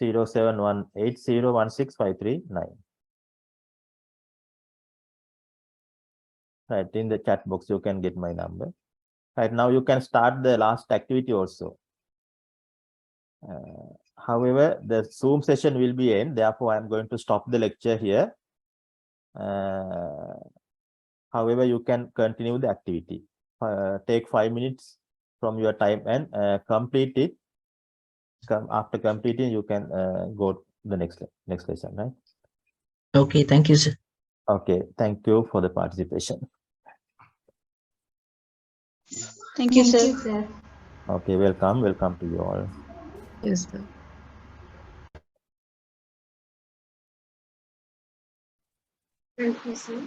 0718016539. Right, in the chat box you can get my number. Right, now you can start the last activity also. However, the Zoom session will be end. Therefore, I'm going to stop the lecture here. However, you can continue the activity. Take 5 minutes from your time and complete it. After completing, you can go to the next lesson, right? Okay, thank you, sir. Okay, thank you for the participation. Thank you, sir. sir. Okay, welcome to you all. Yes, sir. Thank you, sir.